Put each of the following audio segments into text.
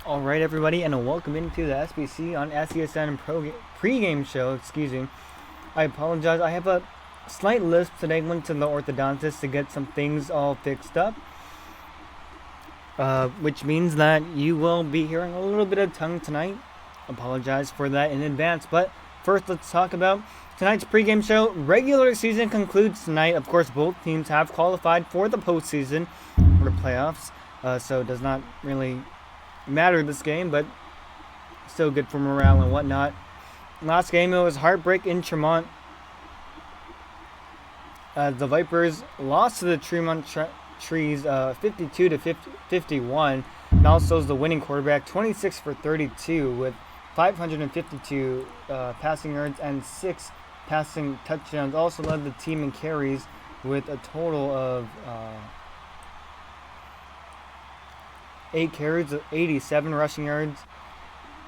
Alright everybody, and welcome into the SBC on SESN pre-game show, excuse me. I apologize, I have a slight lisp today. Went to the orthodontist to get some things all fixed up. Which means that you will be hearing a little bit of tongue tonight. Apologize for that in advance, but first let's talk about tonight's pre-game show. Regular season concludes tonight. Of course, both teams have qualified for the postseason, or playoffs, so it does not really matter this game, but still good for morale and whatnot. Last game, it was heartbreak in Tremont. The Vipers lost to the Tremont Trees 52 to 51. Nalso is the winning quarterback, 26 for 32 with 552 passing yards and 6 passing touchdowns. Also led the team in carries with a total of 8 carries of 87 rushing yards.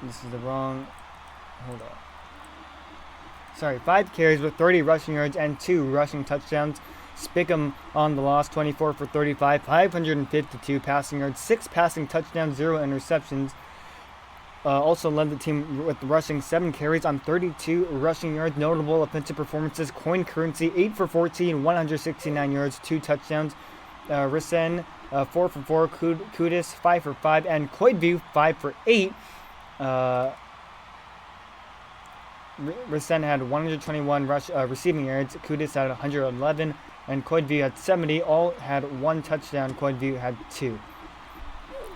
This is the wrong. Hold on. Sorry, 5 carries with 30 rushing yards and 2 rushing touchdowns. Spickham on the loss, 24 for 35, 552 passing yards, 6 passing touchdowns, 0 interceptions. Also led the team with rushing 7 carries on 32 rushing yards. Notable offensive performances: Coin Currency 8 for 14, 169 yards, 2 touchdowns. Risen 4 for 4, Kudis 5 for 5, and Coidview 5 for 8. Risen had 121 receiving yards, Kudis had 111, and Coidview had 70. All had 1 touchdown, Coidview had 2.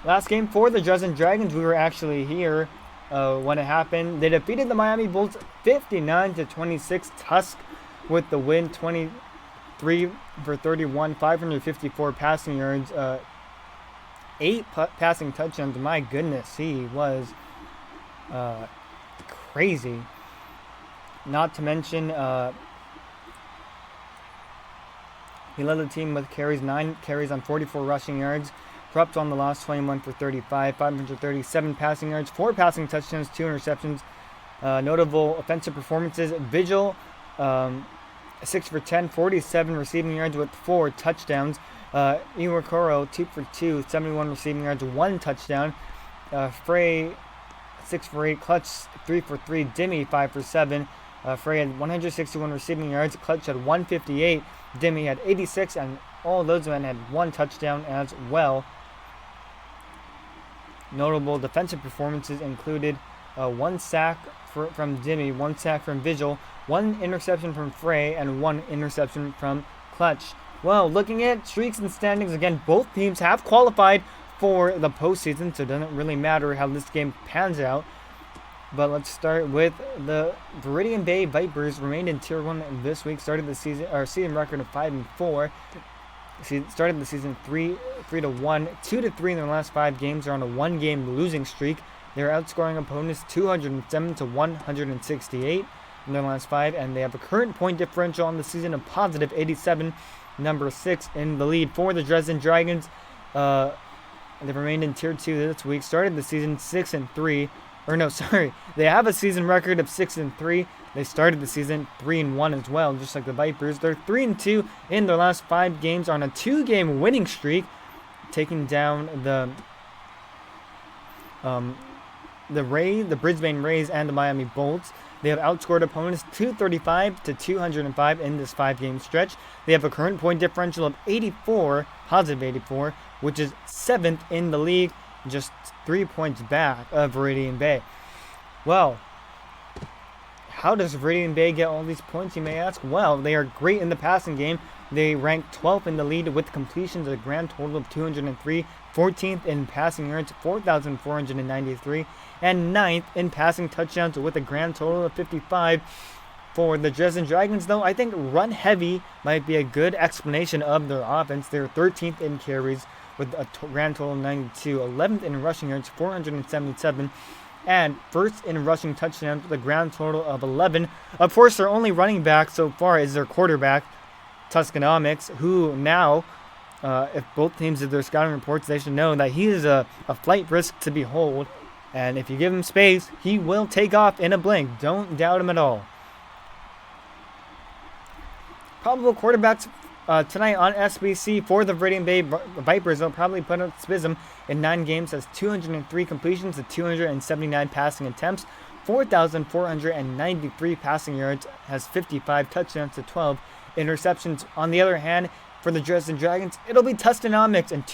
Last game for the Dresden Dragons, we were actually here when it happened. They defeated the Miami Bulls 59 to 26. Tusk with the win, 23 for 31, 554 passing yards, 8 passing touchdowns. My goodness, he was crazy. Not to mention, he led the team with carries, 9 carries on 44 rushing yards. Krupp on the loss, 21 for 35, 537 passing yards, 4 passing touchdowns, 2 interceptions. Notable offensive performances: Vigil, 6 for 10, 47 receiving yards with 4 touchdowns. Iwakuro, 2 for 2, 71 receiving yards, 1 touchdown. Frey, 6 for 8, Clutch 3 for 3, Dimmy 5 for 7. Frey had 161 receiving yards, Clutch had 158, Dimmy had 86, and all of those men had 1 touchdown as well. Notable defensive performances included 1 sack from Dimmy, 1 sack from Vigil, 1 interception from Frey, and 1 interception from Clutch. Well, looking at streaks and standings, again, both teams have qualified for the postseason, so it doesn't really matter how this game pans out. But let's start with the Viridian Bay Vipers. Remained in Tier 1 this week. Started the season record of 5-4. Started the season 3-1, 2-3 in their last 5 games. They're on a 1-game losing streak. They're outscoring opponents 207 to 168 in their last 5, and they have a current point differential on the season of positive 87, number 6 in the lead. For the Dresden Dragons, they've remained in Tier 2 this week. Started the season 6-3. They have a season record of 6-3. They started the season 3-1 as well, just like the Vipers. They're 3-2 in their last 5 games on a 2-game winning streak, taking down the Brisbane Rays and the Miami Bolts. They have outscored opponents 235 to 205 in this 5-game stretch. They have a current point differential of 84, positive 84, which is 7th in the league, just 3 points back of Viridian Bay. Well, how does Viridian Bay get all these points, you may ask? Well, they are great in the passing game. They rank 12th in the lead with completions, a grand total of 203, 14th in passing yards, 4,493, and 9th in passing touchdowns with a grand total of 55. For the Dresden Dragons, though, I think run heavy might be a good explanation of their offense. They're 13th in carries with a grand total of 92, 11th in rushing yards, 477, and 1st in rushing touchdowns with a grand total of 11. Of course, their only running back so far is their quarterback, Tuscanomics, who now, if both teams did their scouting reports, they should know that he is a flight risk to behold. And if you give him space, he will take off in a blink. Don't doubt him at all. Probable quarterbacks tonight on SBC for the Viridian Bay Vipers. They'll probably put out Spism in 9 games, has 203 completions to 279 passing attempts, 4,493 passing yards, has 55 touchdowns to 12 interceptions. On the other hand, for the Dresden Dragons, it'll be Tustonomics in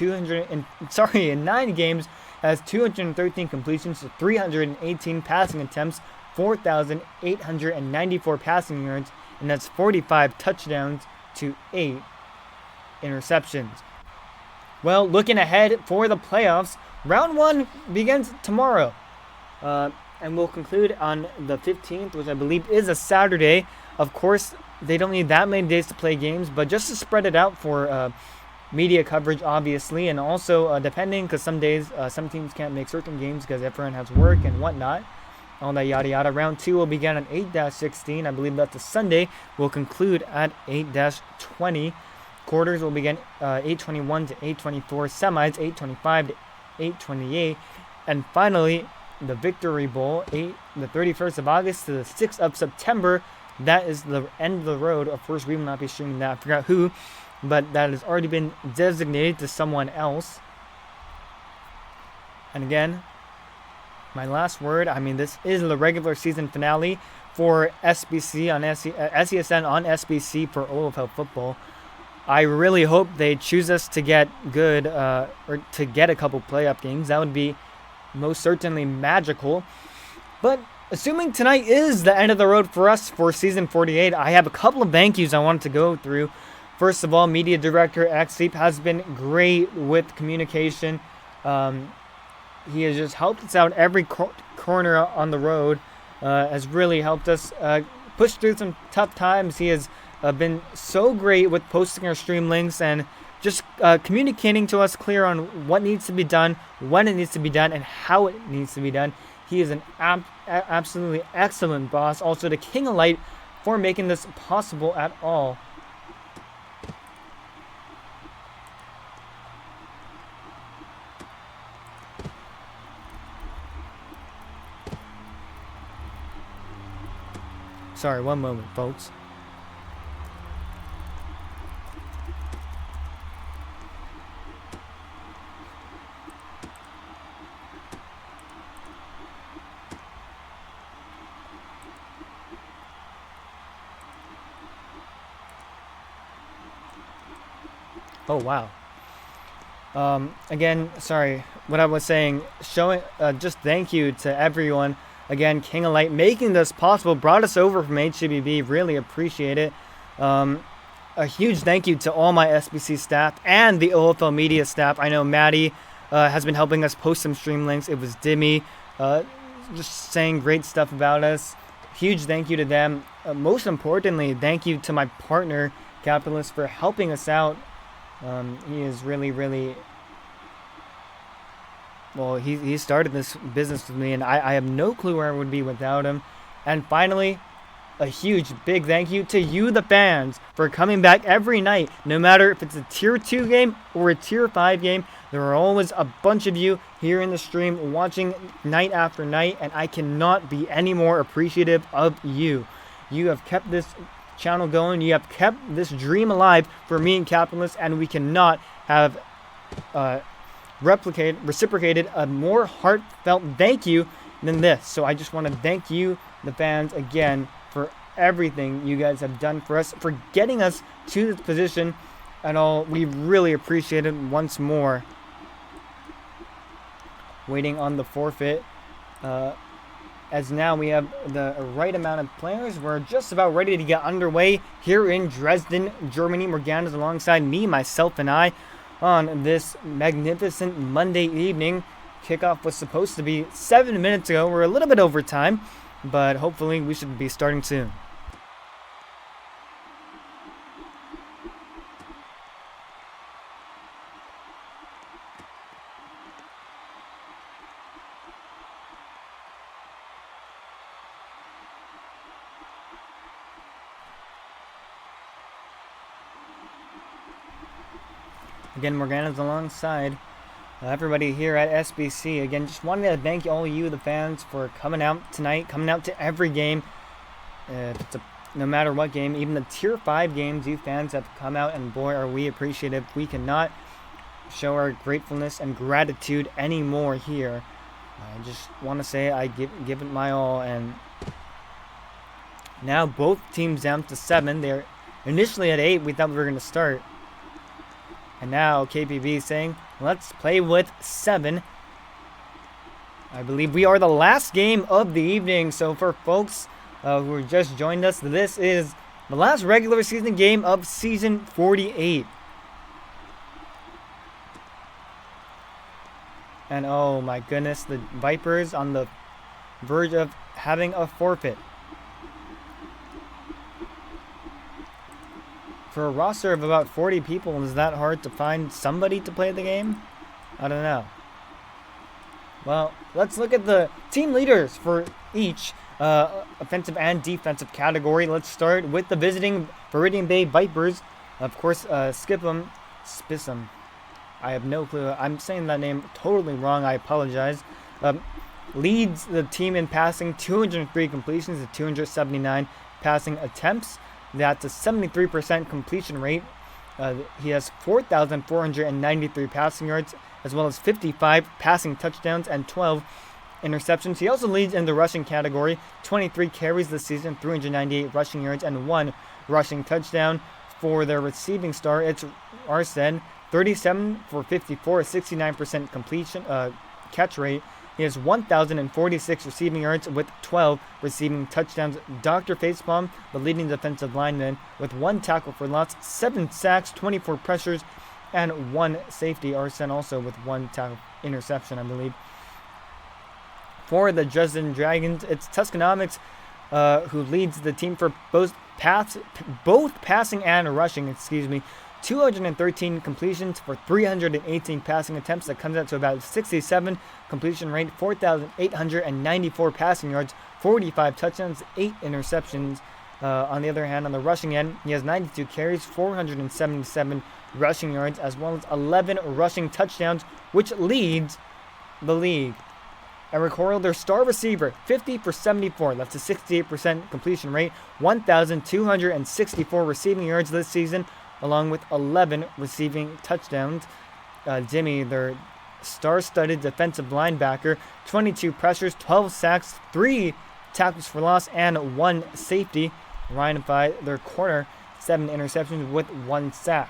9 games, has 213 completions to 318 passing attempts, 4,894 passing yards, and that's 45 touchdowns to 8 interceptions. Well, looking ahead for the playoffs, round 1 begins tomorrow. And we'll conclude on the 15th, which I believe is a Saturday. Of course, they don't need that many days to play games, but just to spread it out for media coverage, obviously, and also depending, because some days some teams can't make certain games because everyone has work and whatnot. All that yada yada. Round 2 will begin on 8-16. I believe that's a Sunday. We'll conclude at 8-20. Quarters will begin 8:21 to 8:24. Semis 8:25 to 8:28. And finally, the Victory Bowl, the 31st of August to the 6th of September. That is the end of the road. Of course, we will not be streaming that. I forgot who, but that has already been designated to someone else. And again, my last word, I mean, this is the regular season finale for SBC on SESN on SBC for OFL football. I really hope they choose us to get good, or to get a couple playoff games. That would be most certainly magical. But assuming tonight is the end of the road for us for season 48, I have a couple of thank yous I wanted to go through. First of all, media director Xleap has been great with communication. He has just helped us out every corner on the road. Has really helped us push through some tough times. He has been so great with posting our stream links and just communicating to us clear on what needs to be done, when it needs to be done, and how it needs to be done. He is an absolutely excellent boss. Also, the King of Light for making this possible at all. Sorry, one moment, folks. Oh, wow. Again, sorry, what I was saying, just thank you to everyone. Again, King of Light making this possible, brought us over from HCBB, really appreciate it. A huge thank you to all my SBC staff and the OFL media staff. I know Maddie has been helping us post some stream links. It was Dimmy, just saying great stuff about us. Huge thank you to them. Most importantly, thank you to my partner, Capitalist, for helping us out. He is really, well, he started this business with me, and I have no clue where I would be without him. And finally, a huge, big thank you to you, the fans, for coming back every night. No matter if it's a Tier 2 game or a Tier 5 game, there are always a bunch of you here in the stream watching night after night, and I cannot be any more appreciative of you. You have kept this channel going. You have kept this dream alive for me and Capitalist, and we cannot have reciprocated a more heartfelt thank you than this. So I just want to thank you, the fans, again for everything you guys have done for us, for getting us to this position and all. We really appreciate it once more. Waiting on the forfeit. As now we have the right amount of players. We're just about ready to get underway here in Dresden, Germany. Morgana's alongside me, myself, and I on this magnificent Monday evening. Kickoff was supposed to be 7 minutes ago. We're a little bit over time, but hopefully we should be starting soon. Again, Morgana's alongside everybody here at SBC. Again, just wanted to thank all you, the fans, for coming out tonight, coming out to every game. If it's a no matter what game, even the Tier 5 games, you fans have come out, and boy, are we appreciative. We cannot show our gratefulness and gratitude anymore here. I just want to say I give it my all, and now both teams down to 7. They're initially at 8. We thought we were going to start. And now KPV saying, let's play with 7. I believe we are the last game of the evening. So for folks who just joined us, this is the last regular season game of Season 48. And oh my goodness, the Vipers on the verge of having a forfeit. For a roster of about 40 people, is that hard to find somebody to play the game? I don't know. Well, let's look at the team leaders for each offensive and defensive category. Let's start with the visiting Viridian Bay Vipers. Of course, Spisum. I have no clue. I'm saying that name totally wrong. I apologize. Leads the team in passing, 203 completions to 279 passing attempts. That's a 73% completion rate. He has 4,493 passing yards, as well as 55 passing touchdowns and 12 interceptions. He also leads in the rushing category, 23 carries this season, 398 rushing yards, and 1 rushing touchdown. For their receiving star, it's Arsen, 37 for 54, a 69% completion catch rate. He has 1,046 receiving yards with 12 receiving touchdowns. Dr. Facepalm, the leading defensive lineman, with 1 tackle for loss, 7 sacks, 24 pressures, and 1 safety. Arsen also with 1 tackle interception, I believe. For the Dresden Dragons, it's Tuscanomics who leads the team for both passing and rushing. 213 completions for 318 passing attempts. That comes out to about 67 completion rate, 4,894 passing yards, 45 touchdowns, 8 interceptions. On the other hand, on the rushing end, he has 92 carries, 477 rushing yards, as well as 11 rushing touchdowns, which leads the league. Eric Horrell, their star receiver, 50 for 74. That's a 68% completion rate, 1,264 receiving yards this season, along with 11 receiving touchdowns. Jimmy, their star-studded defensive linebacker, 22 pressures, 12 sacks, 3 tackles for loss, and 1 safety. Ryan Fye, their corner, 7 interceptions with 1 sack.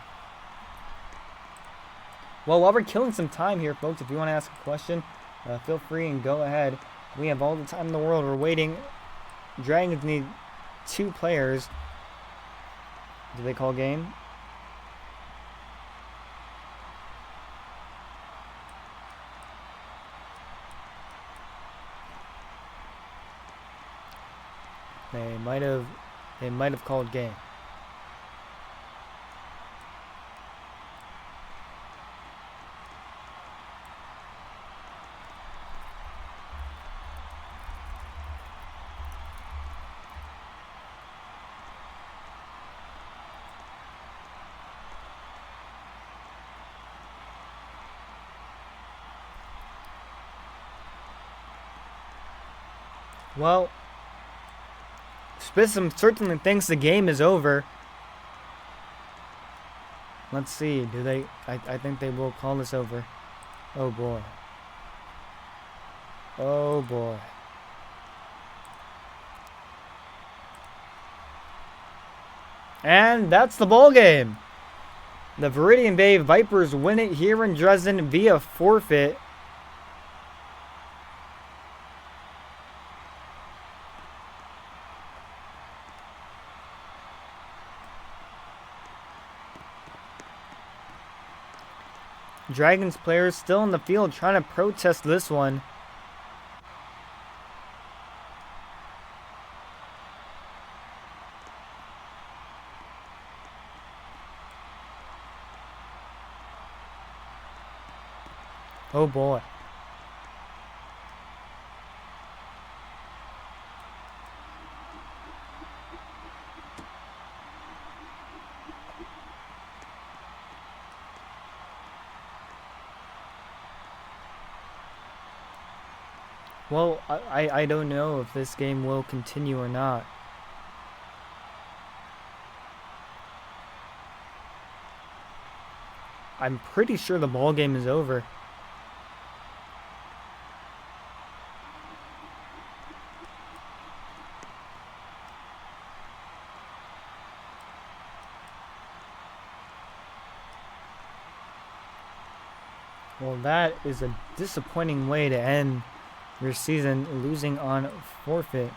Well, while we're killing some time here, folks, if you want to ask a question, feel free and go ahead. We have all the time in the world. We're waiting. Dragons need 2 players. Do they call game? They might have called game. Well, Spism certainly thinks the game is over. Let's see. Do they? I think they will call this over. Oh boy. Oh boy. And that's the ball game. The Viridian Bay Vipers win it here in Dresden via forfeit. Dragons players still in the field trying to protest this one. Oh boy. Well, I don't know if this game will continue or not. I'm pretty sure the ball game is over. Well, that is a disappointing way to end your season, losing on forfeit.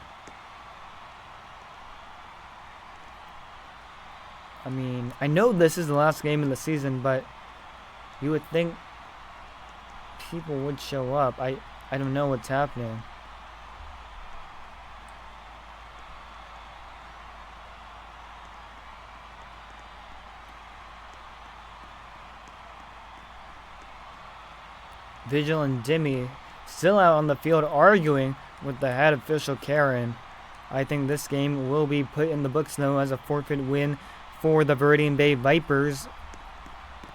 I mean, I know this is the last game of the season, but you would think people would show up. I don't know what's happening. Vigil and Dimmy still out on the field arguing with the head official Karen. I think this game will be put in the books now as a forfeit win for the Viridian Bay Vipers.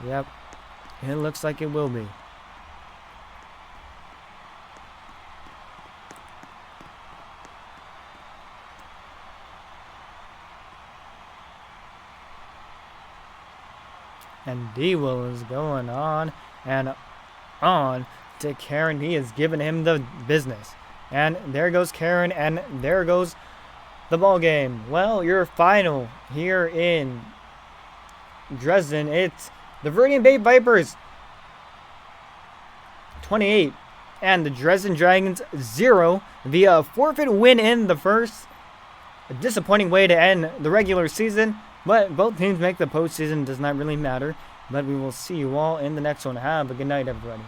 Yep, it looks like it will be. And D-Will is going on and on to Karen. He has given him the business. And there goes Karen, and there goes the ball game. Well, your final here in Dresden, it's the Viridian Bay Vipers 28 and the Dresden Dragons 0 via a forfeit win in the first. A disappointing way to end the regular season, but both teams make the postseason. Does not really matter. But we will see you all in the next one. Have a good night, everybody.